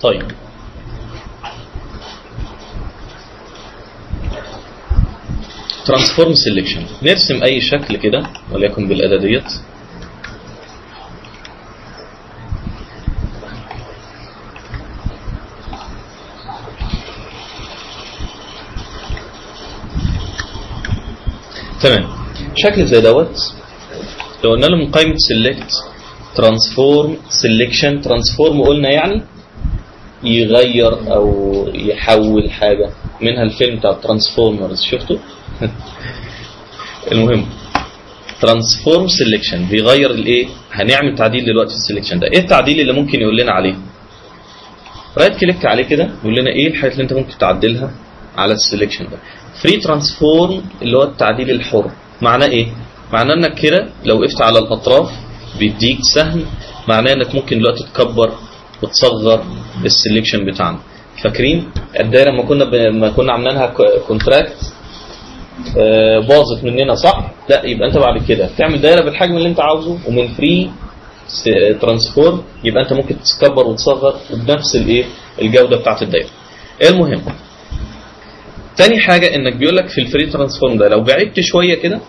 طيب ترانسفورم سيلكشن، نرسم اي شكل كده وليكن بالاداه ديت. تمام، شكل زي دوت. لو قلنا له من قائمه سيلكت ترانسفورم سيلكشن، ترانسفورم قلنا يعني يغير او يحول حاجه، منها الفيلم بتاع ترانسفورمرز شفته. المهم ترانسفورم سيلكشن بيغير الايه، هنعمل تعديل دلوقتي في السيلكشن ده. ايه التعديل اللي ممكن يقول لنا عليه؟ رايت كليك عليه كده يقول لنا ايه الحاجات اللي انت ممكن تعدلها على السيلكشن ده. فري ترانسفورم اللي هو التعديل الحر، معناه ايه؟ معناه انك كده لو وقفت على الاطراف بيديك سهم، معناه انك ممكن دلوقتي تكبر وتصغر السيلكشن بتاعنا. فاكرين الدايره لما كنا عاملينها كونتراكت باظت مننا صح؟ لا، يبقى انت بعد كده تعمل دايره بالحجم اللي انت عاوزه، ومن فري ترانسفورم يبقى انت ممكن تكبر وتصغر بنفس الايه الجوده بتاعت الدايره. المهم تاني حاجه انك بيقول لك في الفري ترانسفورم ده لو بعدت شويه كده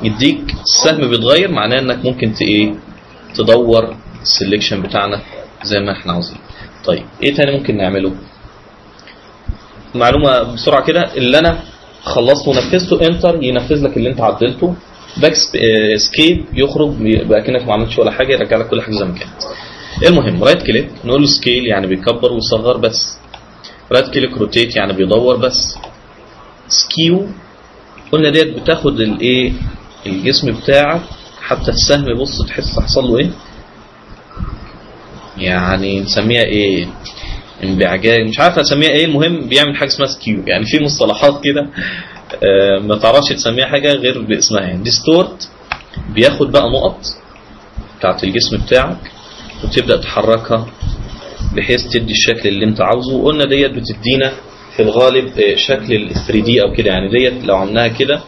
يديك السهم بيتغير، معناه انك ممكن تدور السلكشن بتاعنا زي ما احنا عاوزين. طيب ايه تاني ممكن نعمله؟ معلومه بسرعه كده، اللي انا خلصته ونفذته انتر ينفذ لك اللي انت عدلته، باك اسكيب يخرج يبقى كأنك ما عملتش ولا حاجه، يرجع لك كل حاجه زي ما كانت. المهم رايت كليك نقول له سكيل يعني بيكبر ويصغر بس، رايت كليك روتيت يعني بيدور بس، سكيو قلنا ديت بتاخد الايه الجسم بتاعك، حتى السهم بص تحس حصل له ايه، يعني نسميها ايه، انبعاجات، مش عارف اسميها ايه. المهم بيعمل حاجه اسمها سكيو، يعني في مصطلحات كده ما تعرفش تسميها حاجه غير باسمها. يعني ديستورت بياخد بقى نقط بتاعت الجسم بتاعك وتبدا تحركها بحيث تدي الشكل اللي انت عاوزه. وقلنا ديت بتدينا في الغالب شكل ال 3 دي او كده، يعني ديت لو عملناها كده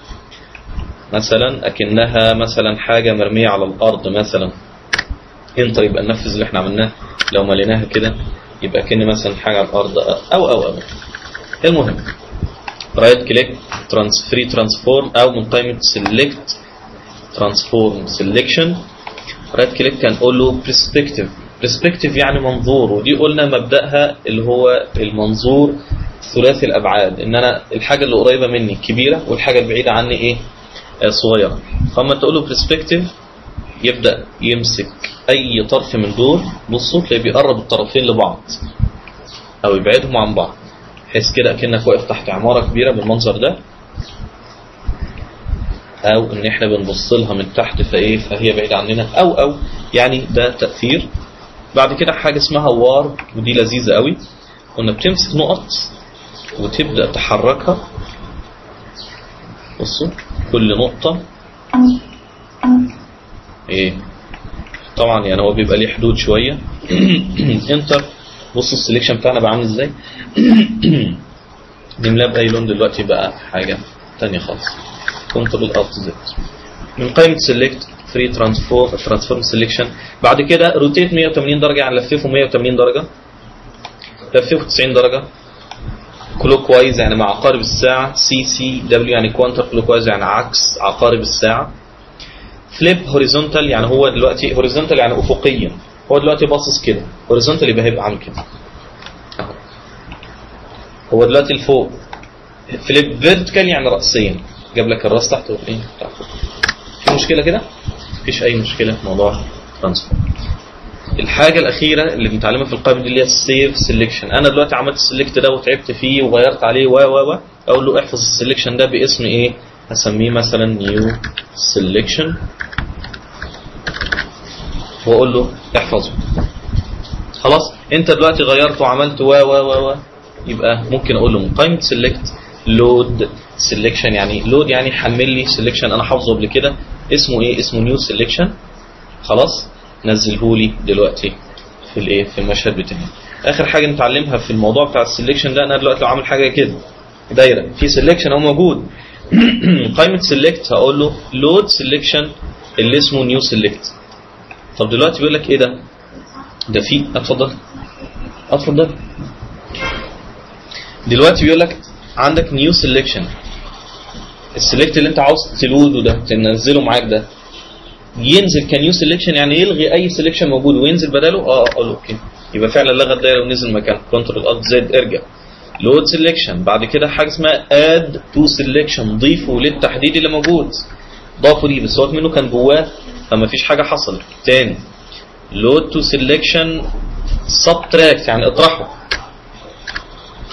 مثلا اكنها مثلا حاجه مرميه على الارض مثلا، انتر يبقى ننفذ اللي احنا عملناه. لو مليناها كده يبقى كأن مثلا حاجه على الارض او المهم رايت كليك فري ترانسفورم او من قائمه سيلكت ترانسفورم سيلكشن، رايت كليك هنقول له برسبكتيف. برسبكتيف يعني منظور، ودي قلنا مبدأها اللي هو المنظور ثلاثي الابعاد، ان انا الحاجه اللي قريبه مني كبيره والحاجه البعيده عني ايه صغيره. فاما تقول له برسبكتيف يبدا يمسك اي طرف من دول، بصوا تلاقيه بيقرب الطرفين لبعض او يبعدهم عن بعض، بحيث كده اكنك واقف تحت عماره كبيره بالمنظر ده، او ان احنا بنبص لها من تحت فهي بعيده عننا او يعني ده تاثير. بعد كده حاجه اسمها وارب، ودي لذيذه قوي، كنا بتمسك نقط وتبدا تحركها. بصوا كل نقطه ايه طبعا يعني هو بيبقى ليه حدود شويه. انتر بصوا السلكشن بتاعنا بقى عامل ازاي. نملاه باي لون دلوقتي بقى حاجه ثانيه خالص. كنترول الت زد من قائمه سيلكت فري ترانسفورم سيلكشن. بعد كده روتيت 180 درجه، يعني لففه 180 درجه، لففه 90 درجه، كلوك وايز يعني مع عقارب الساعه، سي دبليو يعني كوانتر كلوك وايز يعني عكس عقارب الساعه. فليب هوريزونتال يعني هو دلوقتي هوريزونتال يعني افقيا، هو دلوقتي باصص كده، هوريزونتال يبقى هيبقى عامل كده اهو، هو دلوقتي لفوق. فليب فيرتيكال يعني راسيا، جاب لك الراس تحت والايه تحت. في مشكله كده؟ مفيش اي مشكله في موضوع ترانسفورم. الحاجه الاخيره اللي بنتعلمها في القائمه دي اللي هي السيف سيلكشن. انا دلوقتي عملت السيلكت ده وتعبت فيه وغيرت عليه اقول له احفظ السيلكشن ده باسم ايه، هسميه مثلا نيو سيلكشن واقول له احفظه. خلاص انت دلوقتي غيرت وعملت يبقى ممكن اقول له من قائمه سيلكت لود سيلكشن، يعني لود يعني حمل لي سيلكشن انا حافظه قبل كده اسمه ايه، اسمه نيو سيلكشن. خلاص نزله لي دلوقتي في الايه في المشهد بتاعي. اخر حاجه نتعلمها في الموضوع بتاع السيلكشن ده، انا دلوقتي لو عامل حاجه كده دايره في سيلكشن هو موجود، قائمه سيلكت هقول له لود سيلكشن اللي اسمه نيو سيلكت. طب دلوقتي بيقول لك ايه ده في اتفضل اتفضل. دلوقتي بيقول لك عندك نيو سيلكشن، السيلكت اللي انت عاوز تلوده ده تنزله معاك ده ينزل كنيو سيلكشن، يعني يلغي اي سيلكشن موجود وينزل بداله. اقول اوكي، يبقى فعلا لغى الدايره ونزل مكانه. كنترول الت زد ارجع لود سيلكشن، بعد كده حاجه اسمها اد تو سيلكشن، ضيفه للتحديد اللي موجود. ضافوا ليه بس هو منه كان جواه فما فيش حاجه حصلت. تاني لود تو سيلكشن سبتراكت، يعني اطرحه،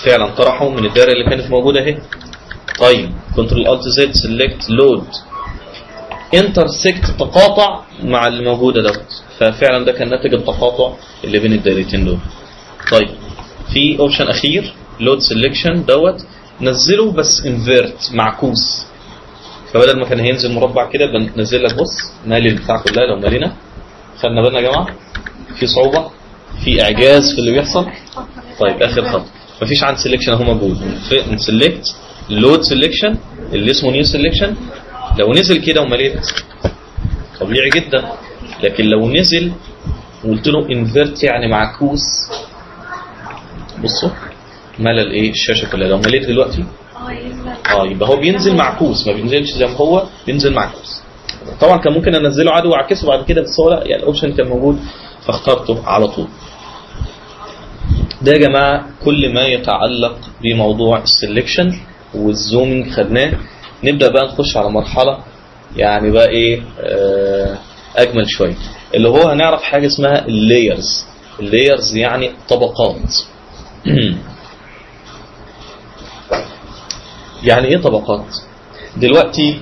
فعلا طرحه من الدايره اللي كانت موجوده اهي. طيب كنترول الت زد سيلكت لود انترسكت، تقاطع مع اللي موجوده دوت، ففعلا ده كان ناتج التقاطع اللي بين الدايرتين دول. طيب في اوبشن اخير لود سيلكشن دوت، نزله بس انفيرت، معكوس، فبدل ما كان هينزل مربع كده بنزل لك بص مالي البتاع كلها. لو مالينا خدنا بالنا يا جماعه في صعوبه، في اعجاز في اللي بيحصل. طيب اخر خطوه مفيش عند سيلكشن اهو موجود، نسلكت لود سيلكشن اللي اسمه نيو سيلكشن. لو نزل كده ومليت طبيعي جدا، لكن لو نزل وقلت له انفيرت يعني معكوس، بصوا ملى الايه الشاشه كلها. لو مليت دلوقتي يبقى هو بينزل معكوس، ما بينزلش زي ما هو، بينزل معكوس. طبعا كان ممكن انزله عادي واعكسه بعد كده، بس هو لا، يعني الاوبشن كان موجود فاخترته على طول. ده يا جماعه كل ما يتعلق بموضوع السلكشن والزومنج خدناه. نبدا بقى نخش على مرحله يعني بقى ايه اجمل شويه، اللي هو هنعرف حاجه اسمها اللايرز. اللايرز يعني طبقات. يعني ايه طبقات؟ دلوقتي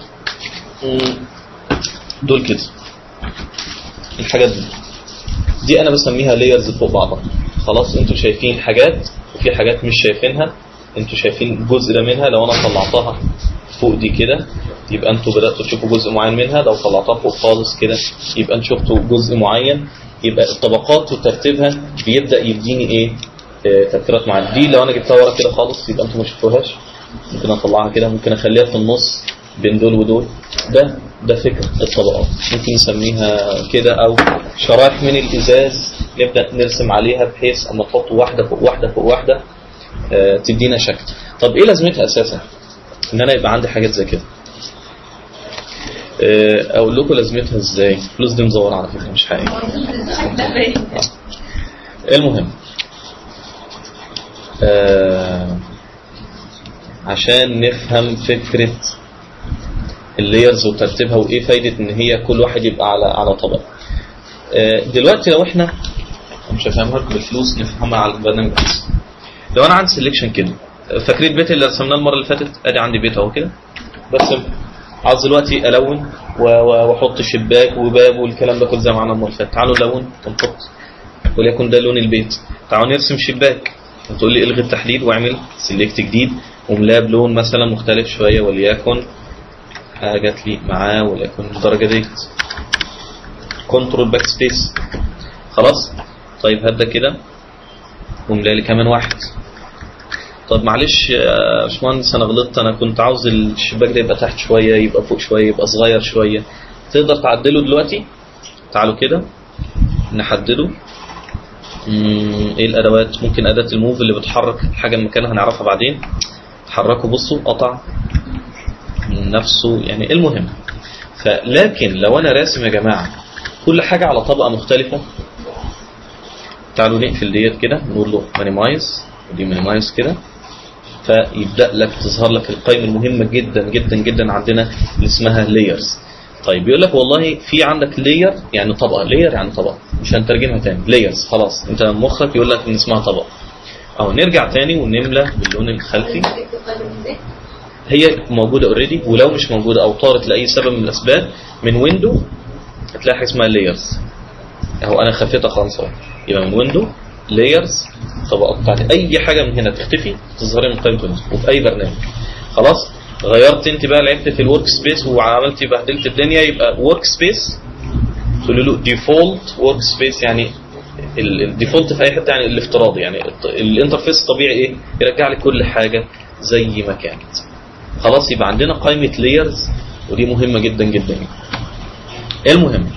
دول كده الحاجات دي انا بسميها لايرز فوق بعضها. خلاص انتوا شايفين حاجات وفي حاجات مش شايفينها، انتوا شايفين جزء ده منها. لو انا طلعتها فوق دي كده يبقى انتوا بدأتوا تشوفوا جزء معين منها، لو طلعتها فوق خالص كده يبقى انتوا شفتوا جزء معين. يبقى الطبقات وترتيبها بيبدأ يديني ايه ترتيبات معينه. دي لو انا جبتها ورا كده خالص يبقى انتوا ما شفتوهاش، ممكن اطلعها كده، ممكن اخليها في النص بين دول ودول. ده فكره الطبقات، ممكن نسميها كده، او شرايح من الازاز نبدا نرسم عليها بحيث اما نحط واحده فوق واحده فوق واحده تدينا شكل. طب ايه لازمتها اساسا ان انا يبقى عندي حاجات زي كده؟ اقول لكم لازمتها ازاي. الفلوس دي مزوره على فكره مش حقيقيه. المهم عشان نفهم فكرة اللايرز وترتيبها وايه فايدة ان هي كل واحد يبقى على طبق. دلوقتي لو احنا مش هفهمها لكم بالفلوس، نفهمها على البرنامج بس. لو انا عندي سيلكشن كده، فاكرين البيت اللي رسمناه المرة اللي فاتت؟ ادي عندي بيت اهو كده، بس عاوز دلوقتي الون واحط شباك وباب والكلام ده كله زي ما عملنا المرة اللي فاتت. تعالوا نلون ونحط وليكن ده لون البيت. تعالوا نرسم شباك، تقول لي الغي التحديد واعمل سيلكت جديد وملاه بلون مثلا مختلف شويه، وليكن جات لي معاه وليكن الدرجه ديت. كنترول باك سبيس خلاص. طيب هات ده كده وملاه لي كمان واحد. طب معلش يا باشمهندس انا غلطت، انا كنت عاوز الشباك ده يبقى تحت شويه، يبقى فوق شويه، يبقى صغير شويه. تقدر تعدله دلوقتي. تعالوا كده نحدده. ايه الادوات؟ ممكن اداه الموف اللي بتحرك حاجه من مكانها، هنعرفها بعدين. تحركه بصوا قطع من نفسه يعني. المهم فلكن لو انا راسم يا جماعه كل حاجه على طبقه مختلفه، تعالوا نقفل ديت كده نقول له مينيمايز ودي مينيمايز كده، فيبدا لك تظهر لك القائمه المهمه جدا جدا جدا عندنا اللي اسمها لايرز. طيب بيقول لك والله في عندك لاير يعني طبقه، لاير يعني طبقه، مش هنترجمها تاني، لايرز خلاص انت مخك يقول لك ان اسمها طبقه. اهو نرجع تاني ونملى باللون الخلفي. هي موجوده اوريدي، ولو مش موجوده او طارت لاي سبب من الاسباب من ويندو هتلاقي حاجه اسمها لايرز اهو. انا خفيتها خالص اهو. يبقى من ويندو لايرز طبقات بتاعتي، اي حاجه من هنا تختفي تظهر من قائمه ويندوز وفي اي برنامج. خلاص غيرت انت بقى، لعبت في الورك سبيس وعملت بهدلت الدنيا، يبقى ورك سبيس تقول له ديفولت ورك سبيس، يعني الديفولت في اي حته يعني الافتراضي، يعني الانترفيس الطبيعي ايه يرجع لي كل حاجه زي ما كانت. خلاص يبقى عندنا قائمه لايرز ودي مهمه جدا جدا. المهم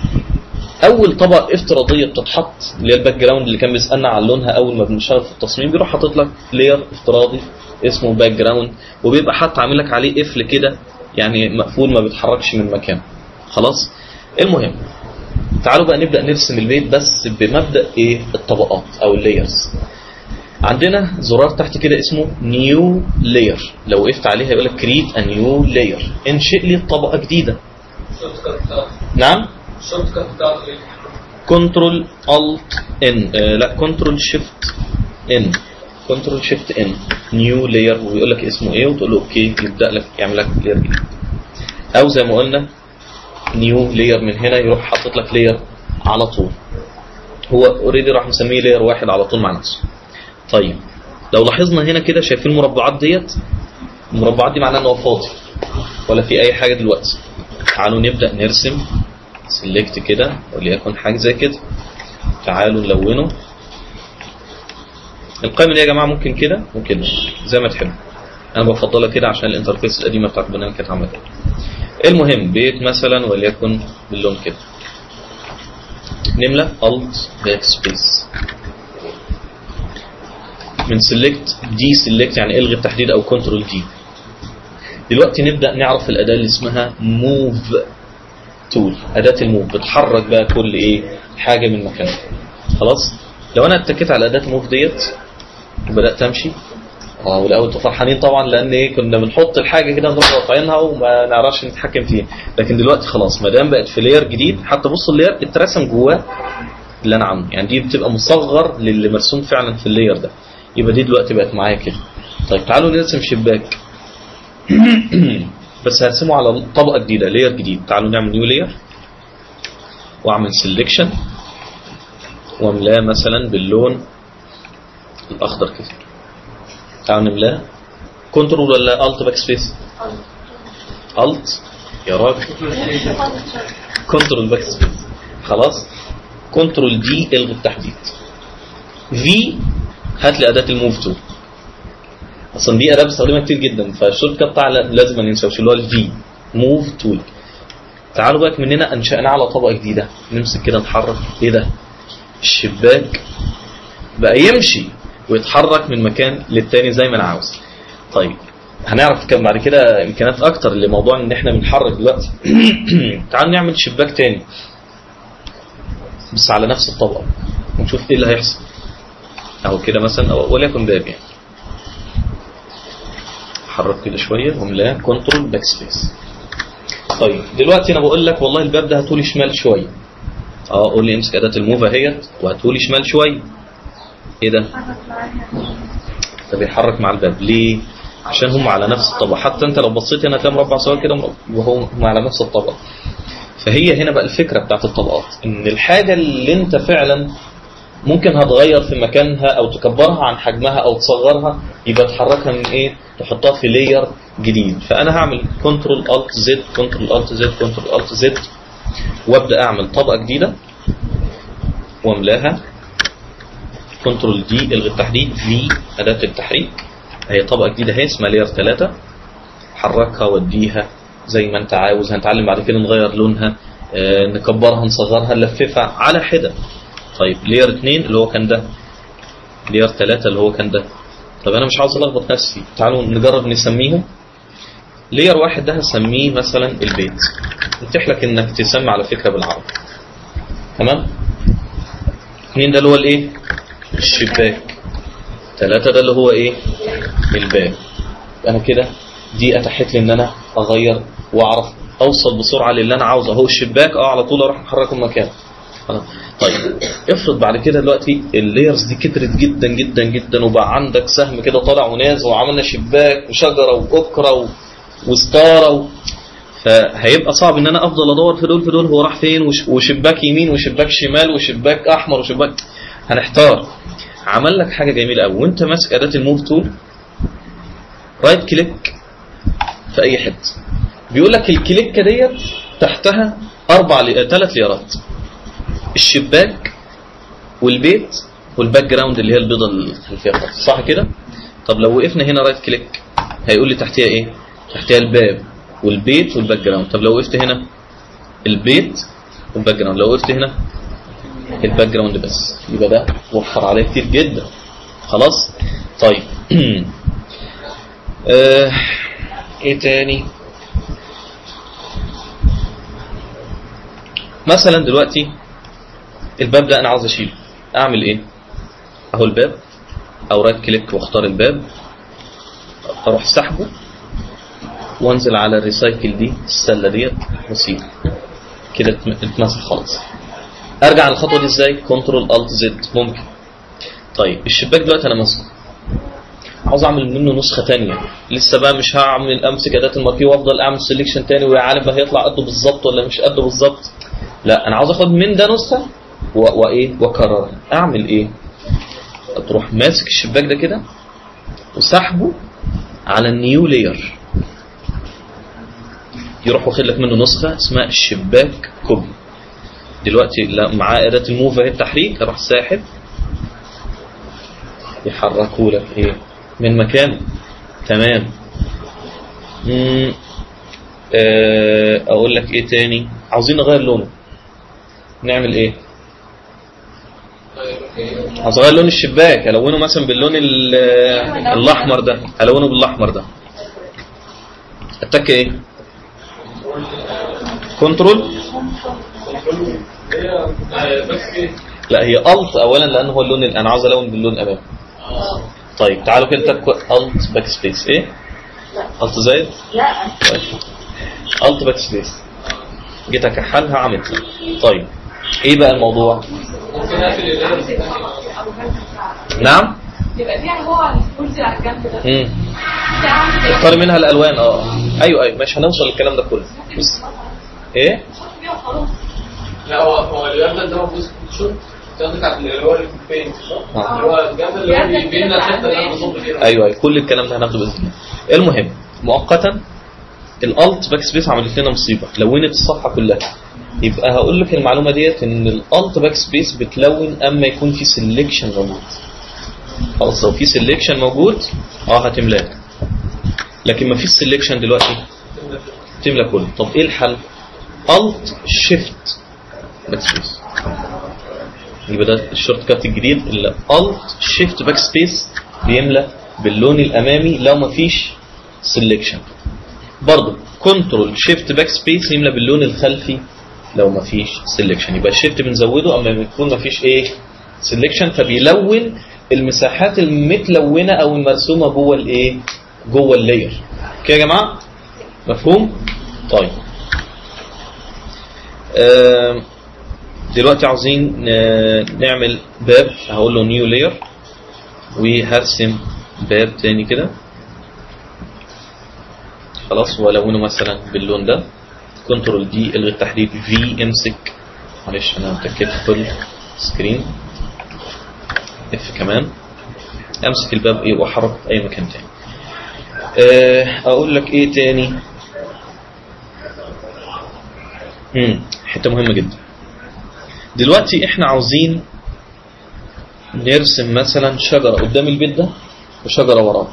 اول طبقه افتراضيه بتتحط اللي هي الباك جراوند اللي كان بيسالنا عن لونها اول ما بنشتغل في التصميم، بيروح حاطط لك لاير افتراضي اسمه باك جراوند، وبيبقى حتى عامل لك عليه قفل كده يعني مقفول ما بيتحركش من مكانه. خلاص. المهم تعالوا بقى نبدا نرسم البيت بس بمبدا ايه؟ الطبقات او اللايرز. عندنا زرار تحت كده اسمه نيو لاير، لو وقفت عليه هيقول لك كريت ا نيو لاير، انشئ لي طبقه جديده. نعم كنترول الت ان لا كنترول شيفت ان، كنترول شيفت ان نيو لاير، ويقول لك اسمه ايه وتقول له اوكي، يبدا لك يعمل لك لاير جديد. او زي ما قلنا نيو لاير من هنا يروح حاطط لك لاير على طول، هو اوريدي راح مسميه لاير واحد على طول مع نفسه. طيب لو لاحظنا هنا كده شايفين المربعات ديت؟ المربعات دي معناها ان هو فاضي ولا في اي حاجه دلوقتي. تعالوا نبدا نرسم سيلكت كده وليكن حاجه زي كده. تعالوا نلونه. القائمه دي يا جماعه ممكن كده ممكن زي ما تحبوا، انا بفضلها كده عشان الانترفيس القديمه بتاعت البرنامج كانت عامله كده. المهم بيت مثلا وليكن باللون كده، نملى الت باك سبيس، من سيلكت دي سيلكت يعني الغي التحديد او كنترول دي. دلوقتي نبدا نعرف الاداه اللي اسمها موف تول، اداه الموف بتحرك بقى كل ايه حاجه من مكانها. خلاص. لو انا اتكيت على اداه موف ديت وبدات امشي، والاول انتوا فرحانين طبعا لان ايه كنا بنحط الحاجه كده نروح رافعينها وما نعرفش نتحكم فيها، لكن دلوقتي خلاص ما دام بقت في لاير جديد، حتى بصوا اللاير اترسم جواه اللي انا عامله، يعني دي بتبقى مصغر للي مرسوم فعلا في اللاير ده، يبقى دي دلوقتي بقت معايا كده. طيب تعالوا نرسم شباك بس هرسمه على طبقه جديده لاير جديد. تعالوا نعمل نيو لاير واعمل سيلكشن واملاه مثلا باللون الاخضر كده. تعالوا نملاه كنترول ولا الت باك سبيس؟ الت يا راجل كنترول باك سبيس. خلاص. كنترول دي الغي التحديد. في هات لي اداه الموف تول، اصلا دي اداه بستخدمها كتير جدا فالشورت كات بتاع لازم ما ننساوش اللي هو الفي موف تول. تعالوا بقى من هنا انشأنا على طبقه جديده، نمسك كده نحرك. ايه ده؟ الشباك بقى يمشي ويتحرك من مكان للتاني زي ما انا عاوز. طيب هنعرف كم بعد كده امكانيات اكتر لموضوع ان احنا بنحرك دلوقتي. تعالوا نعمل شباك تاني بس على نفس الطبقه ونشوف ايه اللي هيحصل. اهو كده مثلا وليكن باب يعني، حرك كده شويه واملاه كنترول باك سبيس. طيب دلوقتي انا بقول لك والله الباب ده هاتولي شمال شويه، قول لي امسك اداه الموف اهيت وهاتولي شمال شويه. ايه ده؟ ده بيحرك مع الباب ليه؟ عشان هم على نفس الطبقه، حتى انت لو بصيت هنا هتلاقي مربع صغير كده وهم على نفس الطبقه. فهي هنا بقى الفكره بتاعت الطبقات، ان الحاجه اللي انت فعلا ممكن هتغير في مكانها او تكبرها عن حجمها او تصغرها، يبقى تحركها من ايه؟ تحطها في لاير جديد. فانا هعمل كنترول الت زد كنترول الت زد كنترول الت زد وابدا اعمل طبقه جديده واملاها كنترول دي الغي التحديد في اداه التحريك. هي طبقه جديده اهي اسمها لاير 3، حركها وديها زي ما انت عاوز. هنتعلم بعد كده نغير لونها، نكبرها نصغرها نلففها على حده. طيب لاير 2 اللي هو كان ده، لاير 3 اللي هو كان ده. طب انا مش عاوز الخبط نفسي، تعالوا نجرب نسميهم. لاير 1 ده هسميه مثلا البيت، يتيح لك انك تسمي على فكره بالعربي. تمام. 2 ده اللي هو الايه؟ الشباك. 3 ده اللي هو ايه؟ الباب. انا كده دي اتاحت لي ان انا اغير واعرف اوصل بسرعه للي انا عاوزه. اهو الشباك على طول اروح محركه مكانه. طيب افرض بعد كده دلوقتي اللايرز دي كترت جدا جدا جدا وبقى عندك سهم كده طالع ونازل وعملنا شباك وشجره واوكرا وستاره فهيبقى صعب ان انا افضل ادور في دول هو راح فين، وشباك يمين وشباك شمال وشباك احمر وشباك، هنحتار. عمل لك حاجه جميله قوي وانت ماسك اداه الموف تول، رايت كليك في اي حته، بيقول لك الكليكه ديت تحتها 3 ليرات، الشباك والبيت والباك جراوند اللي هي البيضه الخلفيه خالص، صح كده؟ طب لو وقفنا هنا رايت كليك هيقول لي تحتها ايه؟ تحتها الباب والبيت والباك جراوند. طب لو وقفت هنا البيت والباك جراوند. لو قلت هنا الباك جراوند بس يبقى ده وفر عليه كتير جدا. خلاص طيب. ايه تاني؟ مثلا دلوقتي الباب ده انا عاوز اشيله، اعمل ايه؟ اهو الباب، او رايت كليك واختار الباب، اروح سحبه وانزل على الريسايكل دي السله ديت واسيبه كده اتمسح خلاص. ارجع للخطوه دي ازاي؟ كنترول الت زد ممكن. طيب الشباك دلوقتي انا ماسكه، عاوز اعمل منه نسخه ثانيه، لسه بقى مش هعمل امسك اداه الماركيه وافضل اعمل سيلكشن ثاني ويا عالم بقى هيطلع قده بالظبط ولا مش قده بالظبط. لا انا عاوز اخد من ده نسخه وايه واكررها. اعمل ايه؟ تروح ماسك الشباك ده كده وسحبه على النيو لاير، يروح واخد لك منه نسخه اسمها الشباك كوبي. دلوقتي معاه اداه الموف اهي التحريك، اروح ساحب يحركوا لك ايه من مكانه. تمام. اقول لك ايه تاني؟ عاوزين نغير لونه، نعمل ايه؟ عاوز اغير لون الشباك، الونه مثلا باللون الاحمر ده، الونه بالاحمر ده. اتك ايه؟ كنترول. لا هي الت اولا لان هو اللون انا عاوز الون باللون الامامي. طيب تعالوا كده تك الت باك سبيس. ايه؟ الت زايد؟ لا الت باك سبيس. جيت اكحلها عملت. طيب ايه بقى الموضوع؟ نعم؟ يبقى فيها هو الكرسي على الجنب ده. اختار منها الالوان. ايوه مش هنوصل للكلام ده كله بس. ايه؟ لا هو الجنب ده موجود في الشغل بتاعت اللي هو البينت صح؟ اللي هو الجنب اللي هو بينا الحته اللي انا بصب فيها. ايوه كل الكلام ده هناخده باذن الله. المهم مؤقتا الالت باك سبيس عملت لنا مصيبه، لونت الصفحه كلها. يبقى هقول لك المعلومه ديت ان الالت باك سبيس بتلون اما يكون في سيلكشن موجود. خلاص لو في سيلكشن موجود هتملاك، لكن ما فيش سيلكشن دلوقتي تملى كله. طب ايه الحل؟ الت شيفت باك سبيس. يبقى ده الشورت كات الجديد اللي الت شيفت باك سبيس بيملى باللون الامامي لو ما فيش سيلكشن. برضه كنترول شيفت باك سبيس يملى باللون الخلفي لو ما فيش سيلكشن. يبقى الشيفت بنزوده اما يكون ما فيش ايه سيلكشن، فبيلون المساحات المتلونه او المرسومه جوه الايه جوه اللاير. كده يا جماعه مفهوم؟ طيب دلوقتي عاوزين نعمل باب. هقول له نيو لاير وهرسم باب تاني كده خلاص، والونه مثلا باللون ده. كنترول دي الغي التحديد، في امسك، معلش انا متاكد فول سكرين، اف كمان، امسك الباب ايه واحرك في اي مكان تاني. اقول لك ايه تاني؟ حته مهمه جدا. دلوقتي احنا عاوزين نرسم مثلا شجره قدام البيت ده وشجره وراه.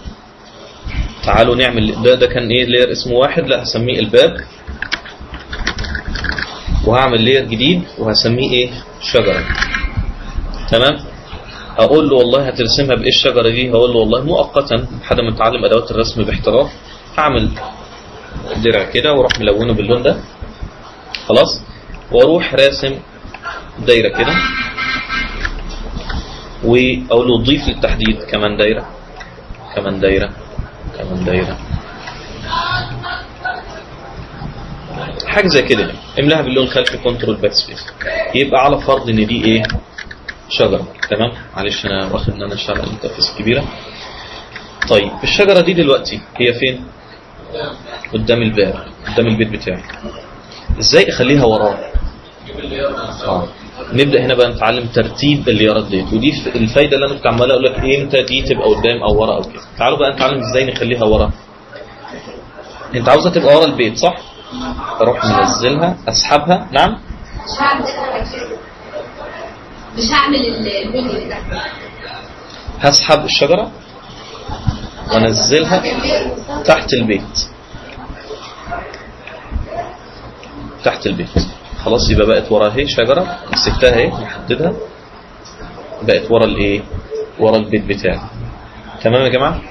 تعالوا نعمل ده كان ايه لاير اسمه واحد، لا هسميه الباب، وهعمل لاير جديد وهسميه ايه شجره. تمام. اقول له والله هترسمها بايه الشجره دي؟ هقول له والله مؤقتا لحد ما اتعلم ادوات الرسم باحتراف هعمل درع كده واروح ملونه باللون ده خلاص، واروح راسم دايره كده واقول له ضيف للتحديد كمان دايره كمان دايره كمان دايره، حاجه زي كده. املاها باللون الخلفي كنترول باك سبيس، يبقى على فرض ان دي ايه شجره. تمام. معلش انا واخد ان انا اشتغل الانترفيس كبيره. طيب الشجره دي دلوقتي هي فين؟ قدام الباب، قدام البيت بتاعي. ازاي اخليها وراه؟ نبدا هنا بقى نتعلم ترتيب الليارات ديت، ودي الفايده اللي انا كنت عمال اقول لك امتى دي تبقى قدام او ورا او كده. تعالوا بقى نتعلم ازاي نخليها ورا. انت عاوزها تبقى ورا البيت صح؟ اروح منزلها اسحبها. نعم مش هعمل الفيديو ده، هسحب الشجره وانزلها تحت البيت، تحت البيت خلاص يبقى بقت ورا اهي شجره، مسكتها اهي محددها، بقت ورا الايه؟ ورا البيت بتاعي. تمام يا جماعه؟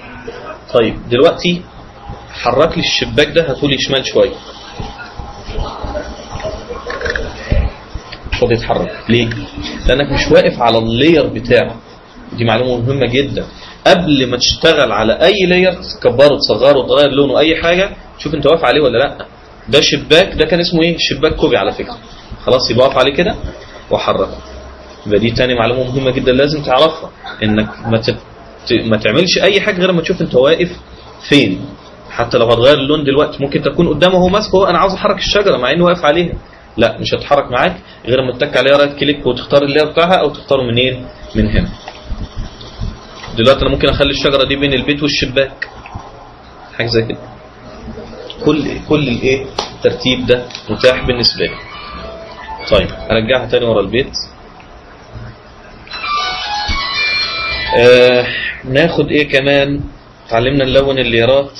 طيب دلوقتي حرك لي الشباك ده، هاتولي شمال شويه. مش راضي يتحرك ليه؟ لانك مش واقف على اللاير بتاعه. دي معلومه مهمه جدا. قبل ما تشتغل على اي لاير تكبره تصغره تغير لونه اي حاجه، شوف انت واقف عليه ولا لا. ده شباك، ده كان اسمه ايه؟ شباك كوبي على فكره. خلاص يبقى واقف عليه كده وحركه. يبقى دي تاني معلومه مهمه جدا لازم تعرفها، انك ما تعملش اي حاجه غير ما تشوف انت واقف فين. حتى لو هتغير اللون دلوقتي ممكن تكون قدامه هو ماسكه، انا عاوز احرك الشجره مع انه واقف عليها، لا مش هتحرك معاك غير ما تتك عليها رايت كليك وتختار اللاير بتاعها، او تختاره منين؟ من هنا. دلوقتي انا ممكن اخلي الشجره دي بين البيت والشباك، حاجه زي كده. كل الايه الترتيب ده متاح بالنسبه لي. طيب ارجعها تاني ورا البيت. ناخد ايه كمان؟ اتعلمنا نلون الليرات،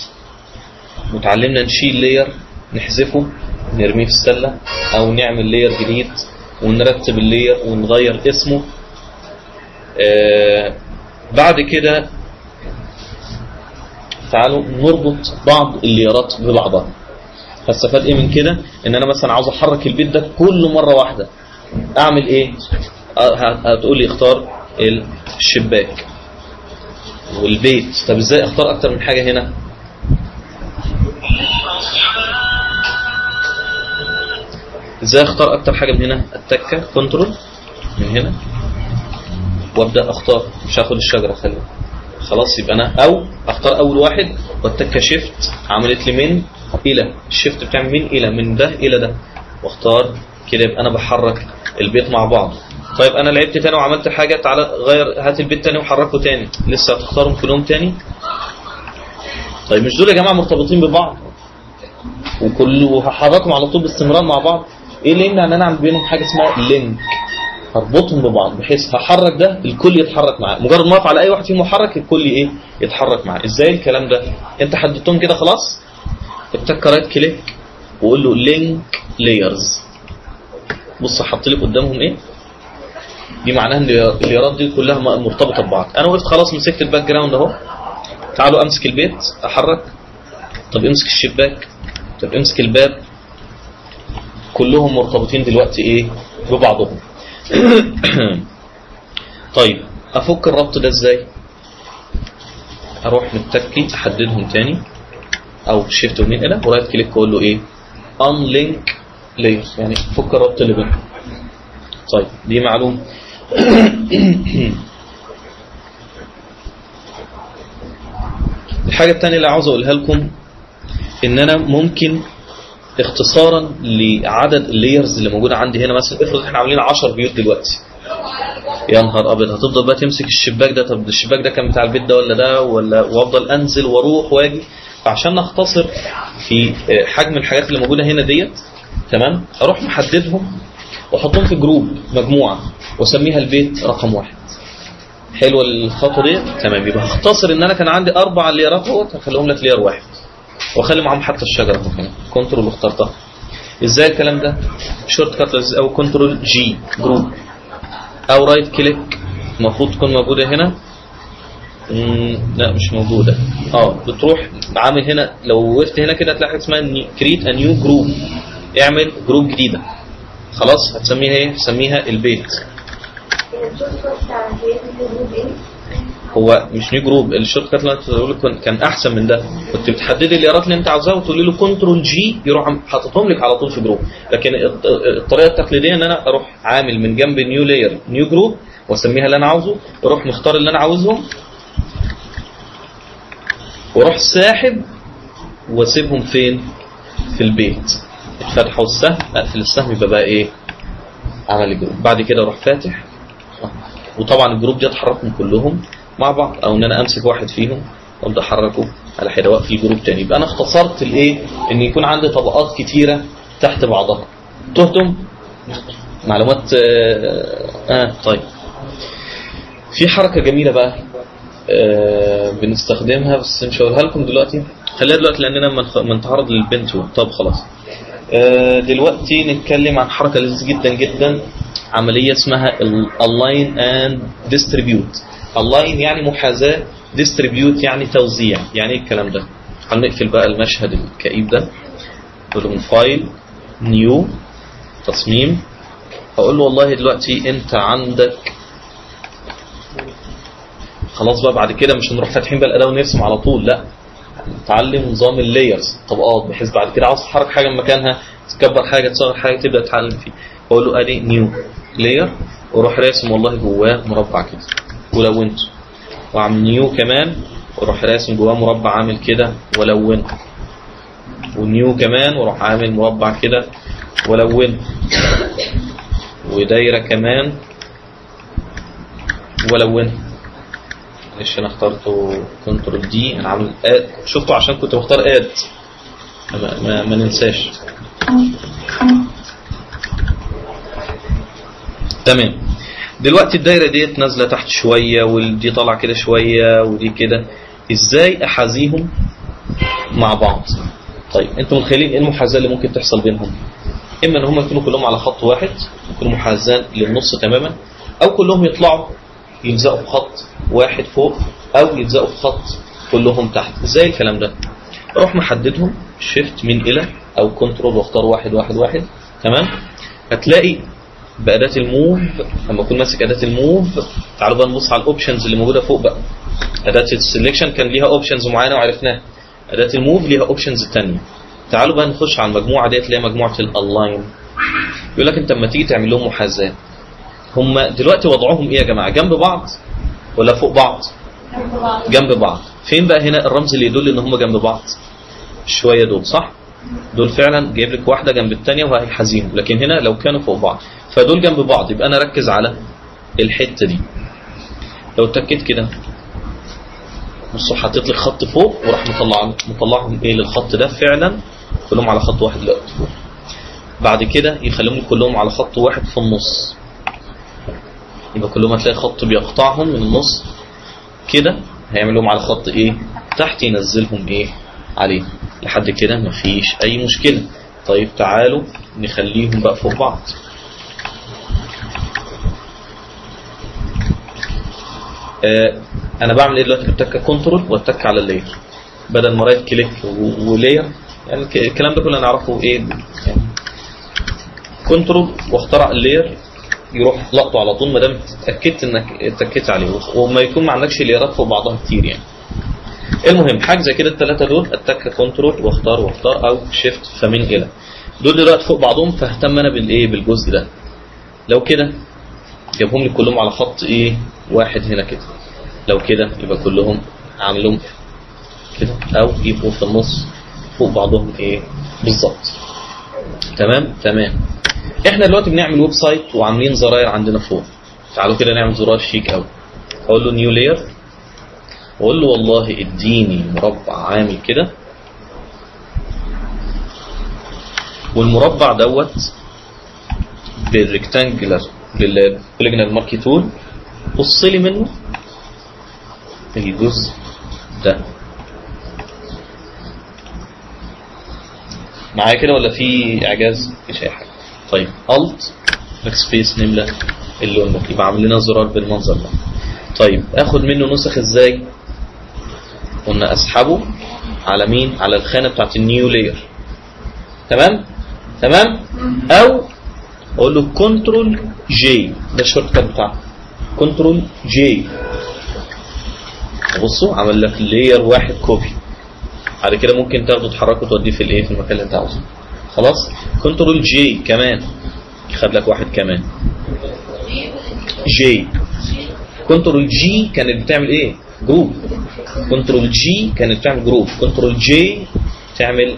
وتعلمنا نشيل لاير نحذفه نرميه في السله، او نعمل لاير جديد ونرتب اللاير ونغير اسمه. بعد كده تعالوا نربط بعض الليرات ببعضها. هستفاد ايه من كده؟ ان انا مثلا عاوز احرك البيت ده كل مره واحده، اعمل ايه؟ هتقول لي اختار الشباك والبيت. طب ازاي اختار اكتر من حاجه هنا؟ ازاي اختار اكتر حاجه من هنا؟ التكه كنترول من هنا وابدا اختار، مش هاخد الشجره خليها. خلاص يبقى انا او اختار اول واحد والتكه شيفت عملت لي من الى، الشيفت بتعمل من الى، من ده الى ده، واختار كده. يبقى انا بحرك البيت مع بعض. طيب انا لعبت تاني وعملت حاجه، تعالى غير، هات البيت تاني وحركه تاني، لسه هتختارهم كلهم تاني؟ طيب مش دول يا جماعه مرتبطين ببعض وهحركهم على طول باستمرار مع بعض؟ ايه اللي يمنع ان انا اعمل بينهم حاجه اسمها لينك، هربطهم ببعض بحيث هحرك ده الكل يتحرك معاه، مجرد ما اقف على اي واحد فيهم محرك الكل ايه؟ يتحرك معاه. ازاي الكلام ده؟ انت حددتهم كده خلاص، اتك رايت كليك وقول له لينك لايرز. بص حط لك قدامهم ايه؟ دي معناها ان الليرات دي كلها مرتبطه ببعض. انا وقفت خلاص، مسكت الباك جراوند اهو. تعالوا امسك البيت احرك، طب امسك الشباك، طب امسك الباب، كلهم مرتبطين دلوقتي ايه؟ ببعضهم. طيب افك الربط ده ازاي؟ اروح متكي احددهم تاني، او شيفت ومين الى ورايت كليك واقول له ايه؟ unlink layers، يعني فك الربط اللي بينهم. طيب دي معلومه. الحاجه الثانيه اللي عاوز اقولها لكم ان انا ممكن اختصارا لعدد اللايرز اللي موجوده عندي هنا، مثلا افرض احنا عاملين 10 بيوت دلوقتي، يا نهار ابيض هتفضل بقى تمسك الشباك ده، طب الشباك ده كان بتاع البيت ده ولا ده ولا، وافضل انزل واروح واجي. فعشان نختصر في حجم الحاجات اللي موجوده هنا ديت، تمام، اروح محددهم واحطهم في جروب مجموعه واسميها البيت رقم 1. حلوه الخطوه دي؟ تمام. يبقى هختصر ان انا كان عندي 4 لايرات اهوت، هخليهم لك لاير 1 واخلي معاهم حتى الشجره هنا كنترول واخترتها. ازاي الكلام ده؟ شورت كات او كنترول جي جروب، او رايت كليك المفروض تكون موجوده هنا. لا مش موجوده. بتروح عامل هنا، لو وقفت هنا كده هتلاقي حاجه اسمها كريت ا نيو جروب، اعمل جروب جديده. خلاص هتسميها ايه؟ هتسميها البيت. هو مش نيو جروب، الشورت كات اللي بقول لك كان احسن من ده، كنت بتحددي الليرات اللي انت عاوزاها وتقولي له كنترول جي يروح حاططهم لك على طول في جروب. لكن الطريقه التقليديه ان انا اروح عامل من جنب نيو لاير نيو جروب واسميها اللي انا عاوزه، اروح مختار اللي انا عاوزهم واروح ساحب واسيبهم فين؟ في البيت. اتفتحوا السهم، اقفل السهم، يبقى بقى ايه؟ عمل الجروب. بعد كده اروح فاتح، وطبعا الجروب دي اتحركهم كلهم مع بعض، او ان انا امسك واحد فيهم وابدا احركه على حده واقف في الجروب تاني. يبقى انا اختصرت الايه؟ ان يكون عندي طبقات كتيره تحت بعضها. تهتم معلومات. طيب في حركه جميله بقى بنستخدمها، بس مش هقولها لكم دلوقتي، خليها دلوقتي لاننا لما نتعرض للبنتو. طب خلاص دلوقتي نتكلم عن حركة لذيذة جدا جدا، عملية اسمها align and distribute. align يعني محاذاة، distribute يعني توزيع. يعني ايه الكلام ده؟ هنقفل بقى المشهد الكئيب ده، اقول له من فايل نيو تصميم، اقول له والله دلوقتي انت عندك خلاص بقى بعد كده مش هنروح فاتحين بقى الاداه ونرسم على طول، لا نتعلم نظام اللايرز طبقات، بحيث بعد كده عاوز تحرك حاجه من مكانها، تكبر حاجه تصغر حاجه تبدا تتعلم فيه. بقول له ادي نيو لاير واروح راسم والله جواه مربع كده ولونته، واعمل نيو كمان واروح راسم جواه مربع عامل كده ولونه، ونيو كمان واروح عامل مربع كده ولونه، ودايره كمان ولونه. معلش انا اخترته كنترول دي، انا عامل اد، شفتوا عشان كنت بختار اد ما ننساش. تمام. دلوقتي الدايره ديت نازله تحت شويه ودي طالعه كده شويه ودي كده، ازاي احاذيهم مع بعض؟ طيب انتم متخيلين ايه المحاذاه اللي ممكن تحصل بينهم؟ اما ان هم يكونوا كلهم على خط واحد يكونوا محاذان للنص تماما، او كلهم يطلعوا يلزقوا في خط واحد فوق، او يلزقوا في خط كلهم تحت. ازاي الكلام ده؟ اروح محددهم شيفت من الى او كنترول واختار واحد واحد واحد. تمام. هتلاقي بأداة الموف، لما اكون ماسك أداة الموف، تعالوا بقى نبص على الاوبشنز اللي موجوده فوق بقى. أداة السلكشن كان ليها اوبشنز معينه وعرفناها، أداة الموف ليها اوبشنز ثانيه. تعالوا بقى نخش على المجموعه ديت اللي هي مجموعه الالاين. يقول لك انت لما تيجي تعمل لهم محاذاه، هم دلوقتي وضعهم ايه يا جماعه؟ جنب بعض ولا فوق بعض؟ جنب بعض. فين بقى هنا الرمز اللي يدل ان هم جنب بعض؟ شويه دول صح؟ دول فعلا جايب لك واحده جنب الثانيه وهيحازيهم، لكن هنا لو كانوا فوق بعض فدول جنب بعض، يبقى انا اركز على الحته دي. لو اتكيت كده بصوا حاطط لك خط فوق وراح مطلعهم ايه للخط ده، فعلا كلهم على خط واحد دلوقتي. بعد كده يخليهم كلهم على خط واحد في النص، يبقى كلهم هتلاقي خط بيقطعهم من النص كده، هيعمل لهم على خط ايه تحت ينزلهم ايه عليه. لحد كده مفيش اي مشكله. طيب تعالوا نخليهم بقى فوق بعض. انا بعمل ايه دلوقتي؟ بتك كنترول واتك على اللاير بدل ما رايت كليك ولاير، يعني الكلام ده كله نعرفه ايه يعني. كنترول واختار اللاير يروح لقطه على طول ما دام اتاكدت انك اتكيت عليه، وما يكون ما عندكش لايرات فوق بعضها كتير يعني. المهم حاجه زي كده الثلاثه دول اتك كنترول واختار او شيفت فمن الى، دول دلوقتي فوق بعضهم، فاهتم انا بالايه بالجزء ده. لو كده جابهم لي كلهم على خط ايه واحد هنا كده، لو كده يبقى كلهم عاملهم كده، او يبقوا في النص فوق بعضهم ايه بالظبط. تمام. احنا دلوقتي بنعمل ويب سايت وعاملين زراير عندنا فوق. تعالوا كده نعمل زرار شيك قوي. اقول له نيو لاير واقول له والله اديني مربع عامل كده، والمربع دوت بالريكتانجلر بالبوليجونال ماركي تول قص لي منه الجزء ده. معايا كده ولا في اعجاز؟ مفيش اي حاجه. طيب الت باك سبيس نملى اللون ده، يبقى عامل لنا زرار بالمنظر ده. طيب اخد منه نسخ ازاي؟ قلنا اسحبه على مين؟ على الخانه بتاعت النيو لاير. تمام. او اقول له كنترول جي، ده الشورت كات بتاعه، كنترول جي. بصوا عمل لك لاير واحد كوبي. بعد كده ممكن تاخده تحركه وتوديه في الايه في المكان اللي انت عاوزه. خلاص. كنترول جي كمان خد لك واحد كمان جي. كنترول جي كانت بتعمل ايه؟ جروب. كنترول جي كانت بتعمل جروب. كنترول جي تعمل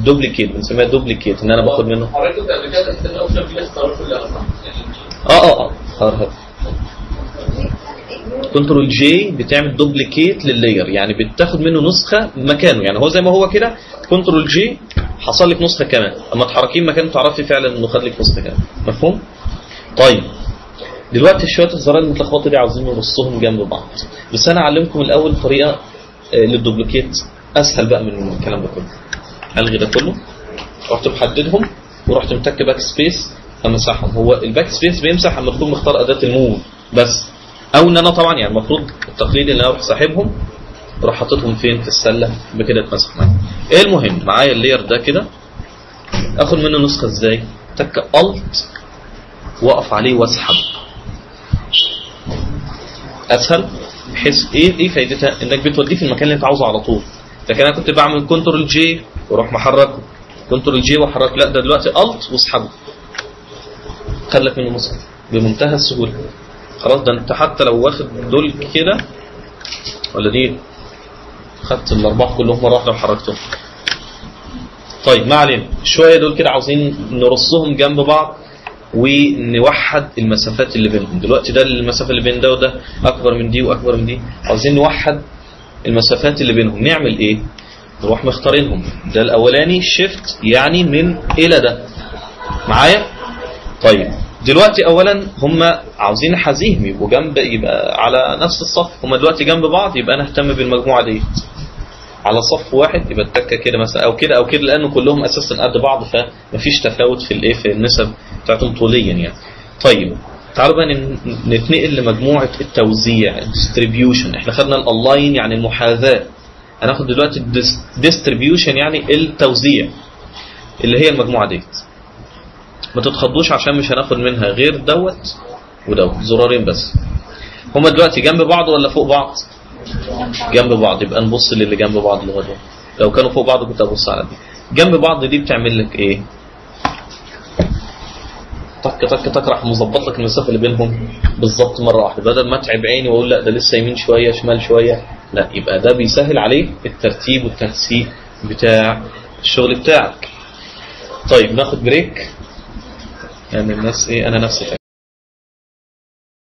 دوبليكيت، بنسميها دوبليكيت، ان انا باخد منه. حضرتك كنت قبل كده تستنى اوبشن في لسه كلها صح؟ اختارها. كنترول جي بتعمل دوبليكيت لللاير، يعني بتاخد منه نسخه مكانه، يعني هو زي ما هو كده كنترول جي حصل لك نسخه كمان، اما تحركيه مكانه تعرفي فعلا انه خد لك نسخه كمان. مفهوم؟ طيب دلوقتي شويه الزراير المتلخبطه دي عاوزين نرصهم جنب بعض، بس انا اعلمكم الاول طريقه للدوبليكيت اسهل بقى من الكلام ده كله. الغي ده كله رحت محددهم ورحت متك باك سبيس فمسحهم. هو الباك سبيس بيمسح لما تكون مختار اداه الموف بس، او ان انا طبعا يعني المفروض التقليدي ان انا اروح ساحبهم اروح حاططهم فين في السله بكده اتمسح معايا. ايه المهم معايا اللاير ده كده اخد منه نسخه ازاي؟ تك الت واقف عليه واسحب اسهل، بحيث ايه فايدتها؟ انك بتوديه في المكان اللي انت عاوزه على طول. لكن انا كنت بعمل كنترول جي واروح محركه، كنترول جي واحرك، لا ده دلوقتي الت واسحبه خلك منه نسخه بمنتهى السهوله. خلاص ده انت حتى لو واخد دول كده ولا دي خدت الاربعه كلهم مره واحده وحركتهم. طيب ما علينا، شويه دول كده عاوزين نرصهم جنب بعض ونوحد المسافات اللي بينهم. دلوقتي ده المسافه اللي بين ده وده اكبر من دي واكبر من دي، عاوزين نوحد المسافات اللي بينهم. نعمل ايه؟ نروح مختارينهم. ده الاولاني شيفت يعني من الى ده معايا. طيب دلوقتي اولا هم عاوزين حزيهم يبقوا جنب، يبقى على نفس الصف. هم دلوقتي جنب بعض، يبقى انا اهتم بالمجموعه دي على صف واحد، يبقى التكه كده مثلا او كده او كده، لانه كلهم اساسا قد بعض فمفيش تفاوت في الايه في النسب بتاعتهم طوليا يعني. طيب تعالوا بقى نتنقل لمجموعه التوزيع الديستريبيوشن. احنا خدنا الالاين يعني المحاذاه، هناخد دلوقتي الديستريبيوشن يعني التوزيع اللي هي المجموعه ديت. ما تتخضوش عشان مش هناخد منها غير دوت ودوت، زرارين بس. هما دلوقتي جنب بعض ولا فوق بعض؟ جنب بعض، يبقى نبص للي جنب بعض اللي هو ده. لو كانوا فوق بعض كنت ابص على دي. جنب بعض دي بتعمل لك ايه؟ طك طك طك راح مظبط لك المسافه اللي بينهم بالظبط مره واحده، بدل ما اتعب عيني واقول لا ده لسه يمين شويه شمال شويه، لا يبقى ده بيسهل عليك الترتيب والتنسيق بتاع الشغل بتاعك. طيب ناخد بريك يعني الناس ايه، انا نفسي